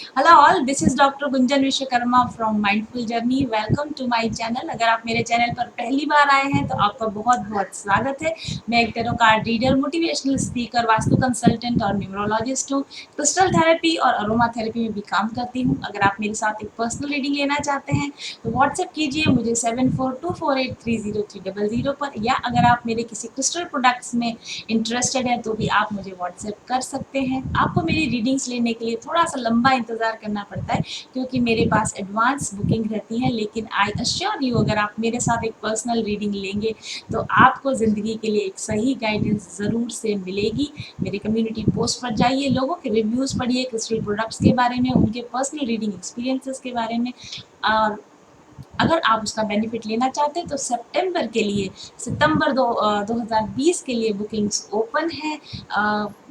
Hello all, this is doctor Gunjan Vishwakarma from Mindful Journey. Welcome to my channel. अगर आप मेरे channel पर पहली बार आए हैं तो आपका बहुत बहुत स्वागत है। मैं एक tarot card reader, motivational speaker, vastu consultant और न्यूमरोलॉजिस्ट हूँ। क्रिस्टल थेरेपी और अरोमा थेरेपी में भी काम करती हूँ। अगर आप मेरे साथ एक पर्सनल रीडिंग लेना चाहते हैं तो व्हाट्सएप कीजिए मुझे 7424830300 पर, या अगर आप मेरे किसी क्रिस्टल प्रोडक्ट्स में इंटरेस्टेड है तो भी आप मुझे व्हाट्सएप कर सकते हैं। आपको मेरी रीडिंग्स लेने के लिए थोड़ा सा लंबा इंतज़ार करना पड़ता है क्योंकि मेरे पास एडवांस बुकिंग रहती है, लेकिन आई अश्योर यू, अगर आप मेरे साथ एक पर्सनल रीडिंग लेंगे तो आपको ज़िंदगी के लिए एक सही गाइडेंस ज़रूर से मिलेगी। मेरी कम्युनिटी पोस्ट पर जाइए, लोगों के रिव्यूज़ पढ़िए क्रिस्टल प्रोडक्ट्स के बारे में, उनके पर्सनल रीडिंग एक्सपीरियंसेस के बारे में। और अगर आप उसका बेनिफिट लेना चाहते हैं तो सितंबर 2020 के लिए बुकिंग्स ओपन है।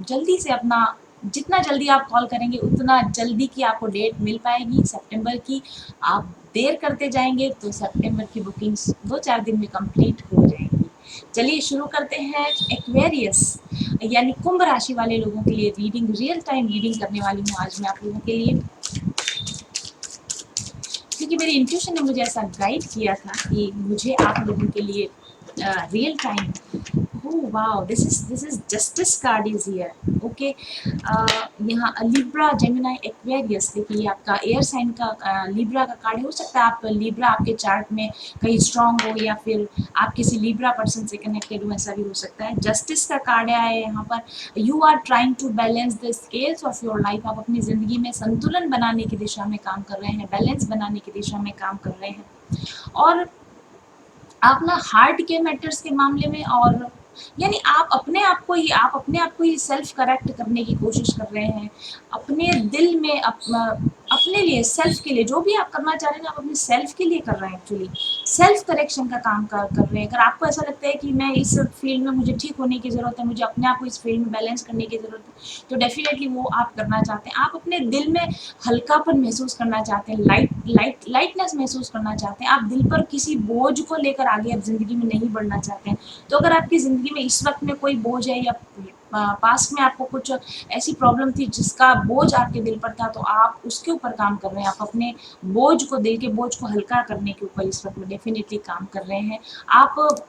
जल्दी से अपना, जितना जल्दी आप कॉल करेंगे उतना जल्दी की आपको डेट मिल पाएगी सितंबर की। आप देर करते जाएंगे तो सितंबर की बुकिंग्स 2-4 दिन में कंप्लीट हो जाएंगी। चलिए शुरू करते हैं। एक्वेरियस यानी कुंभ राशि वाले लोगों के लिए रीडिंग, रियल टाइम रीडिंग करने वाली हूँ आज मैं आप लोगों के लिए, क्योंकि मेरी इंट्यूशन ने मुझे ऐसा गाइड किया था कि मुझे आप लोगों के लिए real time. Oh wow, this is justice card is here. Okay, यहाँ लिब्रा, जेमिनी, एक्वेरियस, देखिए ये आपका एयर साइन का लिब्रा का कार्ड है। हो सकता है आप लिब्रा आपके चार्ट में कहीं स्ट्रांग हो या फिर आप किसी लिब्रा पर्सन से कनेक्टेड हो, ऐसा भी हो सकता है। जस्टिस का कार्ड है यहाँ पर। You are trying to balance the scales of your life. आप अपनी ज़िंदगी में संतुलन बनाने की दिशा में काम कर रहे हैं, बैलेंस बनाने की दिशा में काम कर रहे हैं। और आप ना हार्ट के मैटर्स के मामले में, और यानी आप अपने आप को ही सेल्फ करेक्ट करने की कोशिश कर रहे हैं। अपने दिल में अपने लिए, सेल्फ के लिए जो भी आप करना चाह रहे हैं आप अपने सेल्फ के लिए कर रहे हैं। एक्चुअली सेल्फ करेक्शन का काम कर रहे हैं। अगर आपको ऐसा लगता है कि मैं इस फील्ड में मुझे ठीक होने की ज़रूरत है, मुझे अपने आप को इस फील्ड में बैलेंस करने की ज़रूरत है, तो डेफिनेटली वो आप करना चाहते हैं। आप अपने दिल में हल्कापन महसूस करना चाहते हैं, लाइटनेस महसूस करना चाहते हैं। आप दिल पर किसी बोझ को लेकर आगे अब ज़िंदगी में नहीं बढ़ना चाहते हैं। तो अगर आपकी ज़िंदगी में इस वक्त में कोई बोझ है, या पास्ट में आपको कुछ ऐसी प्रॉब्लम थी जिसका बोझ आपके दिल पर था, तो आप उसके ऊपर काम कर रहे हैं। आप अपने बोझ को, दिल के बोझ को हल्का करने के ऊपर इस वक्त में डेफिनेटली काम कर रहे हैं। आप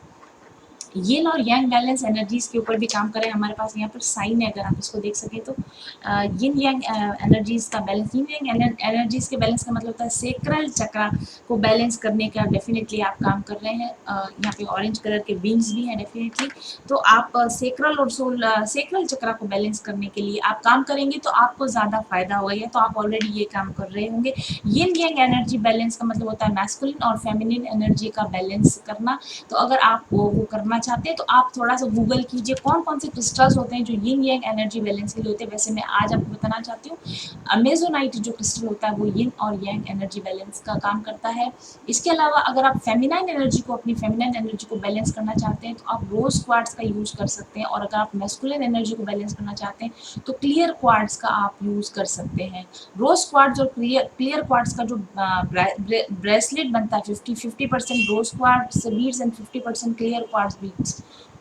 यिन और यांग बैलेंस एनर्जीज के ऊपर भी काम करें। हमारे पास यहाँ पर साइन है, अगर आप इसको देख सकें तो यिन यांग एनर्जीज का बैलेंस, यिन यांग एनर्जीज के बैलेंस का मतलब होता है सेक्रल चक्र को बैलेंस करने का डेफिनेटली आप काम कर रहे हैं। यहाँ पे ऑरेंज कलर के बीन्स भी हैं डेफिनेटली। तो आप सेक्रल और सेक्रल चक्र को बैलेंस करने के लिए आप काम करेंगे तो आपको ज़्यादा फायदा होगा, या तो आप ऑलरेडी ये काम कर रहे होंगे। यिन यांग एनर्जी बैलेंस का मतलब होता है मैस्कुलिन और फेमिनिन एनर्जी का बैलेंस करना। तो अगर आप वो करना चाहते हैं तो आप थोड़ा सा गूगल कीजिए कौन कौन से क्रिस्टल्स होते हैं जो यिन यांग एनर्जी बैलेंस के लिए होते हैं। वैसे मैं आज आपको बताना चाहती हूँ, अमेजोनाइट जो क्रिस्टल होता है वो यिन और यांग एनर्जी बैलेंस का काम करता है। इसके अलावा अगर आप फेमिनाइन एनर्जी को, अपनी फेमिनाइन एनर्जी को बैलेंस करना चाहते हैं तो आप रोज क्वार्ट्स का यूज कर सकते हैं। और अगर आप मैस्कुलिन एनर्जी को बैलेंस करना चाहते हैं तो क्लियर क्वार्ट्स का आप यूज कर सकते हैं। रोज क्वार्ट्स और क्लियर क्वार्ट्स का जो ब्रेसलेट बनता है, 50% rose quartz beads and 50% clear quartz beads,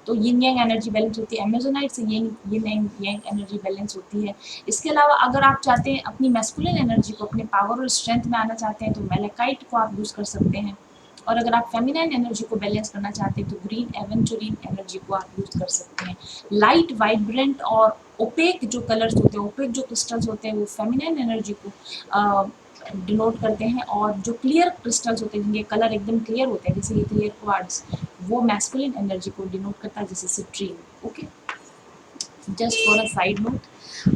तो यिन यांग एनर्जी बैलेंस होती है। अमेजोनाइट से यिन यांग एनर्जी बैलेंस होती है। इसके अलावा अगर आप चाहते हैं अपनी मैस्कुलिन एनर्जी को, अपने पावर और स्ट्रेंथ में आना चाहते हैं तो मैलेकाइट को आप यूज़ कर सकते हैं। और अगर आप फेमिनाइन एनर्जी को बैलेंस करना चाहते हैं तो ग्रीन एवेंचुरिन एनर्जी को आप यूज़ कर सकते हैं। लाइट, वाइब्रेंट और ओपेक जो कलर्स होते हैं, ओपेक जो क्रिस्टल्स होते हैं वो फेमिनाइन एनर्जी को डिनोट करते हैं। और जो क्लियर क्रिस्टल्स होते हैं जिनके कलर एकदम क्लियर होते हैं, जैसे ये क्लियर क्वार्ट्ज, वो मैस्कुलिन एनर्जी को डिनोट करता है, जैसे citrine. Okay, just for a side note.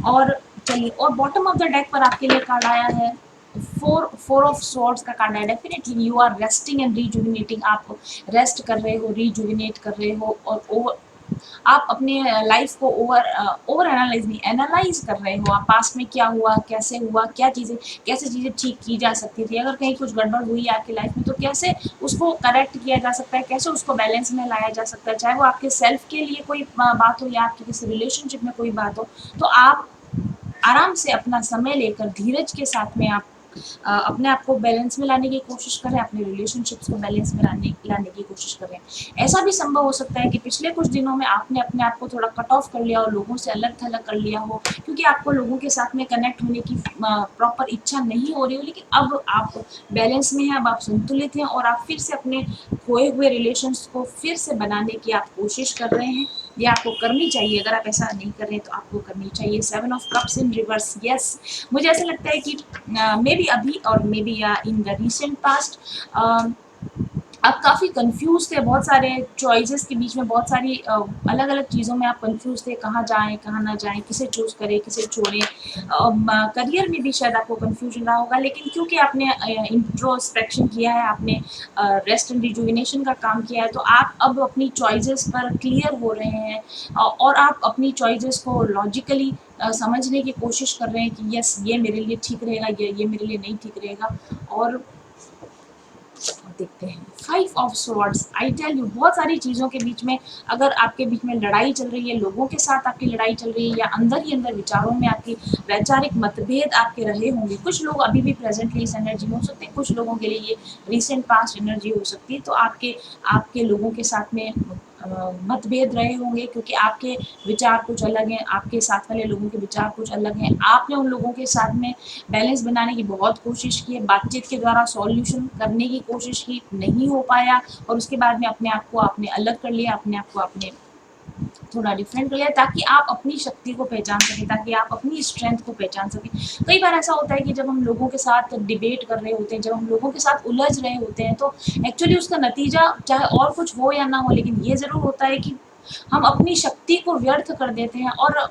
और चलिए, और बॉटम ऑफ द डेक पर आपके लिए कार्ड आया है फोर ऑफ स्वॉर्ड्स का कार्ड है। Definitely you are resting and rejuvenating. आप रेस्ट कर रहे हो, रिजुविनेट कर रहे हो, और ओवर आप अपने लाइफ को ओवर एनालाइज नहीं, एनालाइज कर रहे हो। आप पास्ट में क्या हुआ, कैसे हुआ, कैसे चीज़ें ठीक की जा सकती थी, अगर कहीं कुछ गड़बड़ हुई है आपकी लाइफ में तो कैसे उसको करेक्ट किया जा सकता है, कैसे उसको बैलेंस में लाया जा सकता है। चाहे वो आपके सेल्फ के लिए कोई बात हो या आपके किसी रिलेशनशिप में कोई बात हो, तो आप आराम से अपना समय लेकर धीरज के साथ में आप अपने आप को बैलेंस में लाने की कोशिश करें, अपने रिलेशनशिप्स को बैलेंस में लाने लाने की कोशिश करें। ऐसा भी संभव हो सकता है कि पिछले कुछ दिनों में आपने अपने आप को थोड़ा कट ऑफ कर लिया हो, लोगों से अलग थलग कर लिया हो, क्योंकि आपको लोगों के साथ में कनेक्ट होने की प्रॉपर इच्छा नहीं हो रही हो, लेकिन अब आप बैलेंस में हैं, अब आप संतुलित हैं और आप फिर से अपने खोए हुए रिलेशंस को फिर से बनाने की आप कोशिश कर रहे हैं। ये आपको करनी चाहिए, अगर आप ऐसा नहीं कर रहे हैं तो आपको करनी चाहिए। 7 of cups in reverse, yes, मुझे ऐसा लगता है कि मे बी अभी और मे बी या इन द रिसेंट पास्ट आप काफ़ी कंफ्यूज थे, बहुत सारे चॉइसेस के बीच में, बहुत सारी अलग अलग चीज़ों में आप कंफ्यूज थे, कहाँ जाएं कहाँ ना जाएं, किसे चूज़ करें किसे छोड़ें। करियर में भी शायद आपको कंफ्यूजन रहा होगा, लेकिन क्योंकि आपने इंट्रोस्पेक्शन किया है, आपने रेस्ट एंड रिजुविनेशन का काम किया है, तो आप अब अपनी चॉइसेस पर क्लियर हो रहे हैं और आप अपनी चॉइसेस को लॉजिकली समझने की कोशिश कर रहे हैं कि यस ये मेरे लिए ठीक रहेगा, ये मेरे लिए नहीं ठीक रहेगा। और देखते हैं 5 of swords. I tell you, बहुत सारी चीज़ों के बीच में, अगर आपके बीच में लड़ाई चल रही है, लोगों के साथ आपकी लड़ाई चल रही है, या अंदर ही अंदर विचारों में आपकी वैचारिक मतभेद आपके रहे होंगे, कुछ लोग अभी भी प्रेजेंटली इस एनर्जी में हो सकते हैं, कुछ लोगों के लिए ये रिसेंट पास्ट एनर्जी हो सकती है। तो आपके आपके लोगों के साथ में मतभेद रहे होंगे, क्योंकि आपके विचार कुछ अलग हैं, आपके साथ वाले लोगों के विचार कुछ अलग हैं। आपने उन लोगों के साथ में बैलेंस बनाने की बहुत कोशिश की है, बातचीत के द्वारा सॉल्यूशन करने की कोशिश की, नहीं हो पाया, और उसके बाद में अपने आप को आपने अलग कर लिया, अपने आप को आपने थोड़ा डिफरेंट कर लिया, ताकि आप अपनी शक्ति को पहचान सकें, ताकि आप अपनी स्ट्रेंथ को पहचान सकें। कई बार ऐसा होता है कि जब हम लोगों के साथ डिबेट कर रहे होते हैं, जब हम लोगों के साथ उलझ रहे होते हैं, तो एक्चुअली उसका नतीजा चाहे और कुछ हो या ना हो, लेकिन ये ज़रूर होता है कि हम अपनी शक्ति को व्यर्थ कर देते हैं। और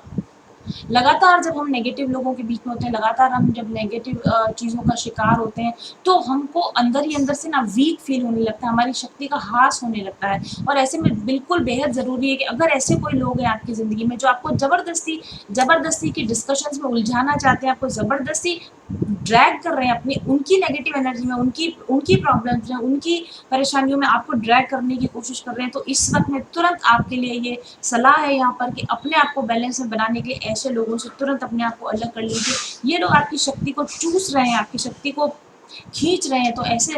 लगातार जब हम नेगेटिव लोगों के बीच में होते हैं, लगातार हम जब नेगेटिव चीज़ों का शिकार होते हैं, तो हमको अंदर ही अंदर से ना वीक फील होने लगता है, हमारी शक्ति का ह्रास होने लगता है। और ऐसे में बिल्कुल बेहद ज़रूरी है कि अगर ऐसे कोई लोग हैं आपकी ज़िंदगी में जो आपको ज़बरदस्ती ज़बरदस्ती की डिस्कशंस में उलझाना चाहते हैं, आपको ज़बरदस्ती ड्रैग कर रहे हैं अपनी उनकी नेगेटिव एनर्जी में, उनकी उनकी प्रॉब्लम्स में, उनकी परेशानियों में आपको ड्रैग करने की कोशिश कर रहे हैं, तो इस वक्त में तुरंत आपके लिए ये सलाह है यहाँ पर कि अपने आप को बैलेंस में बनाने के लिए ऐसे लोगों से तुरंत अपने आप को अलग कर लीजिए। ये लोग आपकी शक्ति को चूस रहे हैं, आपकी शक्ति को खींच रहे हैं, तो ऐसे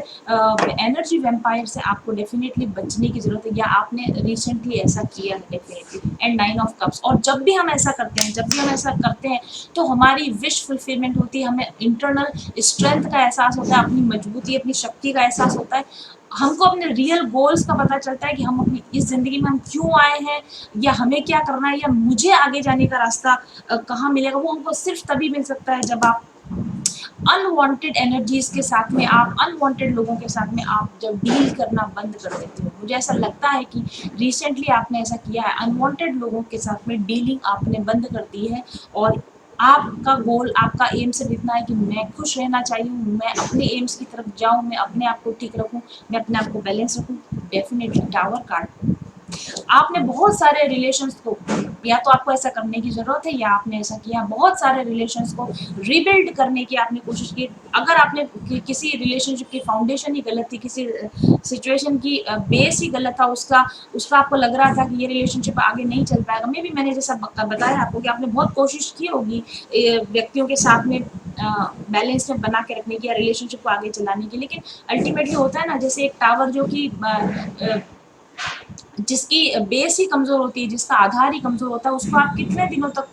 एनर्जी वैम्पायर से आपको डेफिनेटली बचने की जरूरत है, या आपने रिसेंटली ऐसा किया है डेफिनेटली। एंड 9 ऑफ कप्स, और जब भी हम ऐसा करते हैं, जब भी हम ऐसा करते हैं, तो हमारी विश फुलफिलमेंट होती है, हमें इंटरनल स्ट्रेंथ का एहसास होता है, अपनी मजबूती अपनी शक्ति का एहसास होता है, हमको अपने रियल गोल्स का पता चलता है कि हम अपनी इस ज़िंदगी में हम क्यों आए हैं, या हमें क्या करना है, या मुझे आगे जाने का रास्ता कहाँ मिलेगा। वो हमको सिर्फ तभी मिल सकता है जब आप अनवांटेड एनर्जीज के साथ में, आप अनवांटेड लोगों के साथ में आप जब डील करना बंद कर देते हो। मुझे ऐसा लगता है कि रिसेंटली आपने ऐसा किया है, अनवांटेड लोगों के साथ में डीलिंग आपने बंद कर दी है, और आपका गोल, आपका एम सिर्फ इतना है कि मैं खुश रहना चाहिए, मैं अपने एम्स की तरफ जाऊं, मैं अपने आप को ठीक रखूं, मैं अपने आप को बैलेंस रखूं। डेफिनेटली टावर कार्ड, आपने बहुत सारे रिलेशंस को, या तो आपको ऐसा करने की ज़रूरत है या आपने ऐसा किया, बहुत सारे रिलेशंस को रीबिल्ड करने की आपने कोशिश की। अगर आपने किसी रिलेशनशिप की फाउंडेशन ही गलत थी, किसी सिचुएशन की बेस ही गलत था, उसका उसका आपको लग रहा था कि ये रिलेशनशिप आगे नहीं चल पाएगा, मे भी मैंने जैसा बताया आपको कि आपने बहुत कोशिश की होगी व्यक्तियों के साथ में बैलेंस में बना के रखने की, या रिलेशनशिप को आगे चलाने की, लेकिन अल्टीमेटली होता है ना, जैसे एक टावर जो कि जिसकी बेस ही कमज़ोर होती है, जिसका आधार ही कमज़ोर होता है, उसको आप कितने दिनों तक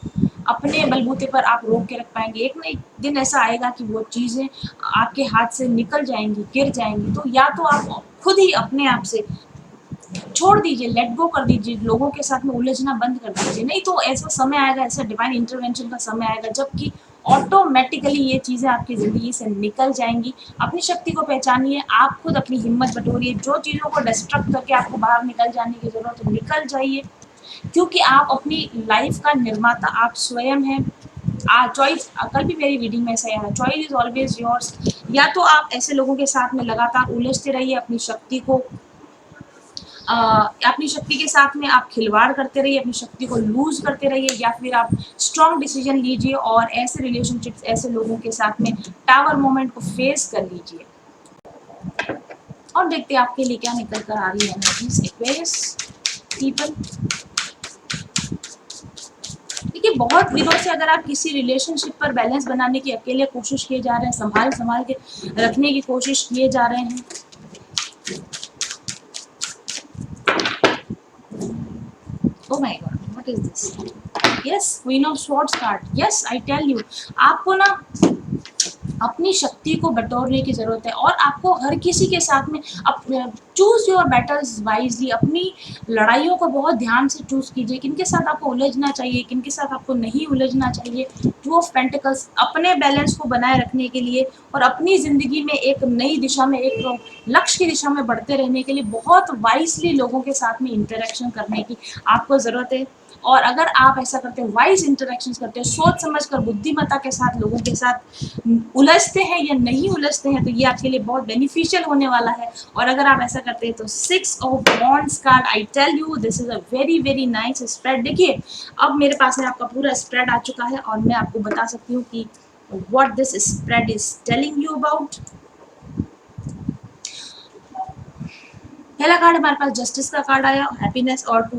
अपने बलबूते पर आप रोक के रख पाएंगे। एक ना एक दिन ऐसा आएगा कि वो चीज़ें आपके हाथ से निकल जाएंगी, गिर जाएंगी। तो या तो आप खुद ही अपने आप से छोड़ दीजिए, लेट गो कर दीजिए, लोगों के साथ में उलझना बंद कर दीजिए, नहीं तो ऐसा समय आएगा, ऐसा डिवाइन इंटरवेंशन का समय आएगा जबकि ऑटोमेटिकली ये चीज़ें आपकी ज़िंदगी से निकल जाएंगी। अपनी शक्ति को पहचानिए, आप खुद अपनी हिम्मत बटोरिए, जो चीज़ों को डिस्ट्रक्ट करके आपको बाहर निकल जाने की ज़रूरत है निकल जाइए, क्योंकि आप अपनी लाइफ का निर्माता आप स्वयं हैं। चॉइस, कल भी मेरी रीडिंग में ऐसा है, चॉइस इज ऑलवेज योर्स। या तो आप ऐसे लोगों के साथ में लगातार उलझते रहिए, अपनी शक्ति को अपनी शक्ति के साथ में आप खिलवाड़ करते रहिए, अपनी शक्ति को लूज करते रहिए, या फिर आप स्ट्रॉन्ग डिसीजन लीजिए और ऐसे रिलेशनशिप्स, ऐसे लोगों के साथ में टावर मोमेंट को फेस कर लीजिए। और देखते हैं आपके लिए क्या निकल कर आ रही है एनर्जीज। एक्वेरियस पीपल, देखिए बहुत दिनों से अगर आप किसी रिलेशनशिप पर बैलेंस बनाने की अकेले कोशिश किए जा रहे हैं, संभाल संभाल के रखने की कोशिश किए जा रहे हैं, oh my god, what is this? Yes, Queen of Swords card. Yes, I tell you, आपको ना अपनी शक्ति को बटोरने की ज़रूरत है और आपको हर किसी के साथ में चूज़ योर बैटल्स वाइजली। अपनी लड़ाइयों को बहुत ध्यान से चूज़ कीजिए, किनके साथ आपको उलझना चाहिए, किनके साथ आपको नहीं उलझना चाहिए। टू ऑफ पेंटिकल्स, अपने बैलेंस को बनाए रखने के लिए और अपनी ज़िंदगी में एक नई दिशा में, एक लक्ष्य की दिशा में बढ़ते रहने के लिए बहुत वाइजली लोगों के साथ में इंटरेक्शन करने की आपको ज़रूरत है। और अगर आप ऐसा करते हो, वाइज इंटरेक्शंस करते हो, सोच समझकर बुद्धिमत्ता के साथ लोगों के साथ उलझते हैं या नहीं उलझते हैं, तो ये आपके लिए बहुत बेनिफिशियल होने वाला है। और अगर आप ऐसा करते हैं तो 6 of wands card, I tell you this is a very very nice spread. देखिए अब मेरे पास में आपका पूरा स्प्रेड आ चुका है और मैं आपको बता सकती हूँ कि what this spread is telling you about. पहला कार्ड हमारे पास जस्टिस का कार्ड आया, हैप्पीनेस, और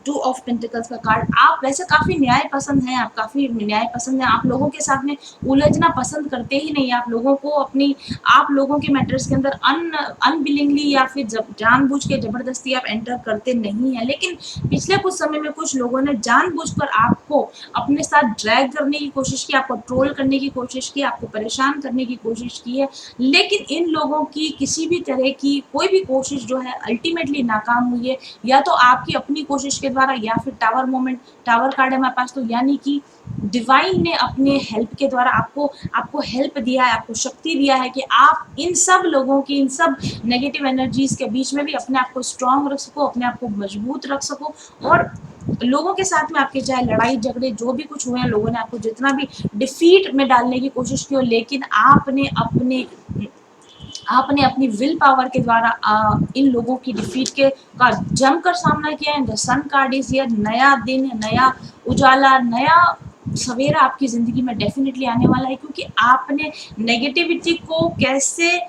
टू ऑफ पेंटिकल्स का कार्ड। आप वैसे काफ़ी न्याय पसंद हैं, आप काफ़ी न्याय पसंद हैं, आप लोगों के साथ में उलझना पसंद करते ही नहीं। आप लोगों को आप लोगों के मैटर्स के अंदर अनविलिंगली या फिर जानबूझ के ज़बरदस्ती आप एंटर करते नहीं हैं। लेकिन पिछले कुछ समय में कुछ लोगों ने जानबूझकर आपको अपने साथ ड्रैग करने की कोशिश की, आपको ट्रोल करने की कोशिश की, आपको परेशान करने की कोशिश की है। लेकिन इन लोगों की किसी भी तरह की कोई भी कोशिश जो है अल्टीमेटली नाकाम हुई है, या तो आपकी अपनी कोशिश के द्वारा या फिर टावर मोमेंट, टावर कार्ड है हमारे पास, तो यानी कि डिवाइन ने अपने हेल्प के द्वारा आपको हेल्प दिया है, आपको शक्ति दिया है कि आप इन सब लोगों की, इन सब नेगेटिव एनर्जीज के बीच में भी अपने आप को स्ट्रांग रख सको, अपने आप को मजबूत रख सको। और लोगों के साथ में आपके चाहे लड़ाई झगड़े जो भी कुछ हुए हैं, लोगों ने आपको जितना भी डिफीट में डालने की कोशिश की हो, लेकिन आपने अपनी विल पावर के द्वारा इन लोगों की डिफीट का जमकर सामना किया है। The sun card is here, नया दिन, नया उजाला, नया सवेरा आपकी ज़िंदगी में डेफिनेटली आने वाला है, क्योंकि आपने नेगेटिविटी को कैसे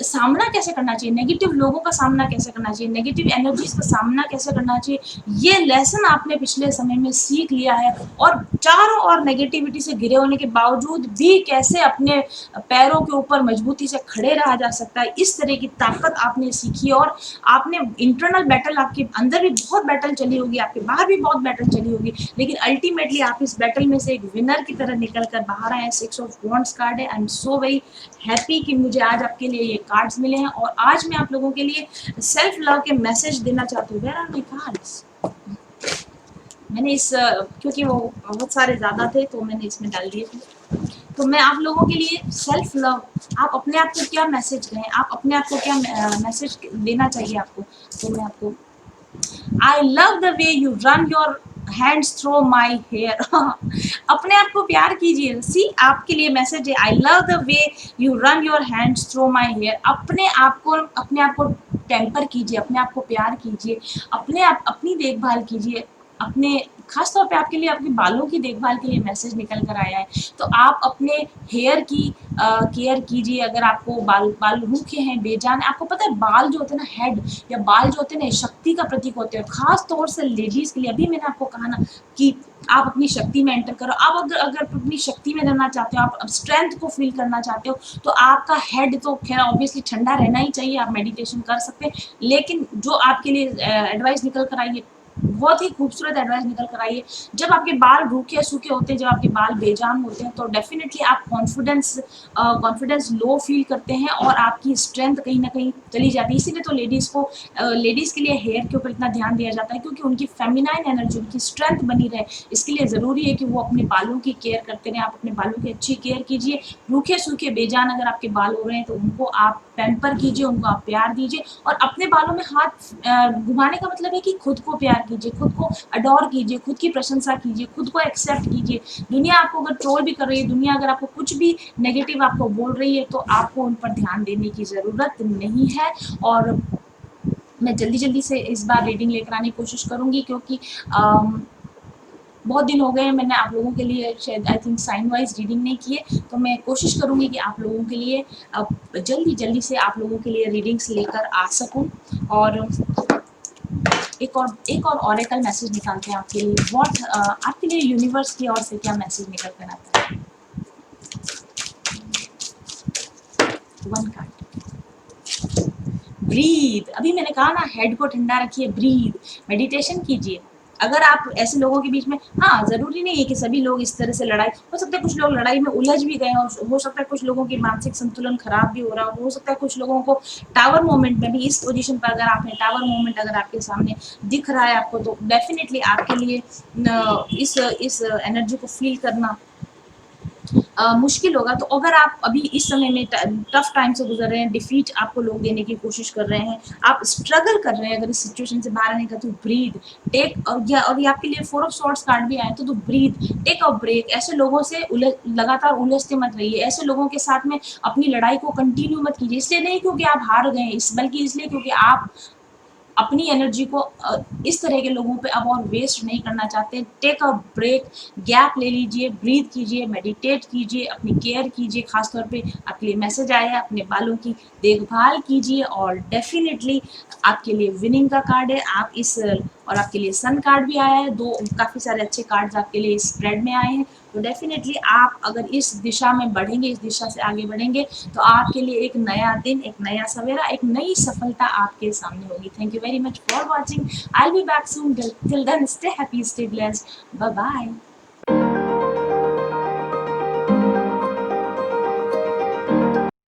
सामना कैसे करना चाहिए, नेगेटिव लोगों का सामना कैसे करना चाहिए, नेगेटिव एनर्जीज का सामना कैसे करना चाहिए, ये लेसन आपने पिछले समय में सीख लिया है। और चारों ओर नेगेटिविटी से घिरे होने के बावजूद भी कैसे अपने पैरों के ऊपर मजबूती से खड़े रहा जा सकता है, इस तरह की ताकत आपने सीखी। और आपने इंटरनल बैटल, आपके अंदर भी बहुत बैटल चली होगी, आपके बाहर भी बहुत बैटल चली होगी, लेकिन अल्टीमेटली आप इस बैटल में से एक विनर की तरह निकल कर बाहर आए हैं। 6 ऑफ वॉन्ड्स कार्ड है। I am so very happy कि मुझे आज आपके लिए ये कार्ड्स मिले हैं और आज मैं आप लोगों के लिए सेल्फ लव के मैसेज देना चाहती हूँ। Where are my cards? मैंने क्योंकि वो बहुत सारे ज़्यादा थे तो मैंने इसमें डाल दिए थे। तो मैं आप लोगों के लिए सेल्फ लव, आप अपने आप को क्या मैसेज दें, आप अपने आप को क्या मैसेज देना चाहिए आपको, तो मैं आपको, I love the way you run your hands through my hair. अपने आप को प्यार कीजिए। सी, आपके लिए मैसेज है, I love the way you run your hands through my hair. अपने आप को टेम्पर कीजिए, अपने आप को प्यार कीजिए, अपनी देखभाल कीजिए। अपने खास तौर पे आपके लिए आपके बालों की देखभाल के लिए मैसेज निकल कर आया है। तो आप अपने हेयर की केयर कीजिए। अगर आपको बाल रूखे हैं, बेजान है, आपको पता है बाल जो होते हैं ना, हेड या बाल जो होते हैं ना, शक्ति का प्रतीक होते हैं, खास तौर से लेडीज़ के लिए। अभी मैंने आपको कहा ना कि आप अपनी शक्ति में एंटर करो। आप अगर अपनी शक्ति में रहना चाहते हो, आप स्ट्रेंथ को फील करना चाहते हो, तो आपका हेड तो खैर ऑब्वियसली ठंडा रहना ही चाहिए। आप मेडिटेशन कर सकते हैं, लेकिन जो आपके लिए एडवाइस निकल कर आई है, बहुत ही खूबसूरत एडवाइस निकल कर आई है। जब आपके बाल रूखे सूखे होते हैं, जब आपके बाल बेजान होते हैं, तो डेफिनेटली आप कॉन्फिडेंस लो फील करते हैं और आपकी स्ट्रेंथ कहीं ना कहीं चली जाती है। इसीलिए तो लेडीज़ के लिए हेयर के ऊपर इतना ध्यान दिया जाता है, क्योंकि उनकी फेमिनाइन एनर्जी, उनकी स्ट्रेंथ बनी रहे। इसके लिए ज़रूरी है कि वो अपने बालों की केयर करते रहें। आप अपने बालों की अच्छी केयर कीजिए। रूखे सूखे बेजान अगर आपके बाल हो रहे हैं तो उनको आप पैम्पर कीजिए, उनको आप प्यार दीजिए। और अपने बालों में हाथ घुमाने का मतलब है कि खुद को प्यार कीजिए, खुद को अडोर कीजिए, खुद की प्रशंसा कीजिए, खुद को एक्सेप्ट कीजिए। दुनिया आपको अगर ट्रोल भी कर रही है, दुनिया अगर आपको कुछ भी नेगेटिव आपको बोल रही है, तो आपको उन पर ध्यान देने की ज़रूरत नहीं है। और मैं जल्दी से इस बार रीडिंग लेकर आने की कोशिश करूँगी, क्योंकि बहुत दिन हो गए हैं मैंने आप लोगों के लिए शायद I think sign wise reading नहीं की है। तो मैं कोशिश करूँगी कि आप लोगों के लिए जल्दी से आप लोगों के लिए रीडिंग्स लेकर आ सकूँ। और एक और ऑरेकल मैसेज निकालते हैं आपके लिए। व्हाट आपके लिए यूनिवर्स की ओर से क्या मैसेज निकल कर आता है? One card, breathe. अभी मैंने कहा ना, हेड को ठंडा रखिए, ब्रीथ, मेडिटेशन कीजिए। अगर आप ऐसे लोगों के बीच में, हाँ जरूरी नहीं है कि सभी लोग इस तरह से, लड़ाई हो सकता है कुछ लोग लड़ाई में उलझ भी गए हो सकता है कुछ लोगों की मानसिक संतुलन खराब भी हो रहा हो सकता है कुछ लोगों को टावर मोमेंट में भी, इस पोजीशन पर अगर आपने टावर मोमेंट अगर आपके सामने दिख रहा है आपको, तो डेफिनेटली आपके लिए इस एनर्जी को फील करना मुश्किल होगा। तो अगर आप अभी इस समय में टफ टाइम से गुजर रहे हैं, डिफीट आपको लोग देने की कोशिश कर रहे हैं, आप स्ट्रगल कर रहे हैं अगर इस सिचुएशन से बाहर आने का, तो ब्रीद, टेक, और ये आपके लिए फोर ऑफ सॉर्ड्स कार्ड भी आए, तो ब्रीद, टेक अ ब्रेक। ऐसे लोगों से लगातार उलझते मत रहिए, ऐसे लोगों के साथ में अपनी लड़ाई को कंटिन्यू मत कीजिए, इसलिए नहीं क्योंकि आप हार गए हैं, बल्कि इसलिए क्योंकि आप अपनी एनर्जी को इस तरह के लोगों पे अब और वेस्ट नहीं करना चाहते। टेक अ ब्रेक, गैप ले लीजिए, ब्रीथ कीजिए, मेडिटेट कीजिए, अपनी केयर कीजिए। खासतौर पे आपके लिए मैसेज आया है, अपने बालों की देखभाल कीजिए, और डेफिनेटली आपके लिए विनिंग का कार्ड है। आप इस, और आपके लिए सन कार्ड भी आया है, दो काफ़ी सारे अच्छे कार्ड्स आपके लिए इस स्प्रेड में आए हैं। तो डेफिनेटली आप अगर इस दिशा में बढ़ेंगे, इस दिशा से आगे बढ़ेंगे, तो आपके लिए एक नया दिन, एक नया सवेरा, एक नई सफलता आपके सामने होगी। Thank you very much for watching. I will be back soon. Till then, stay happy, stay blessed, bye bye.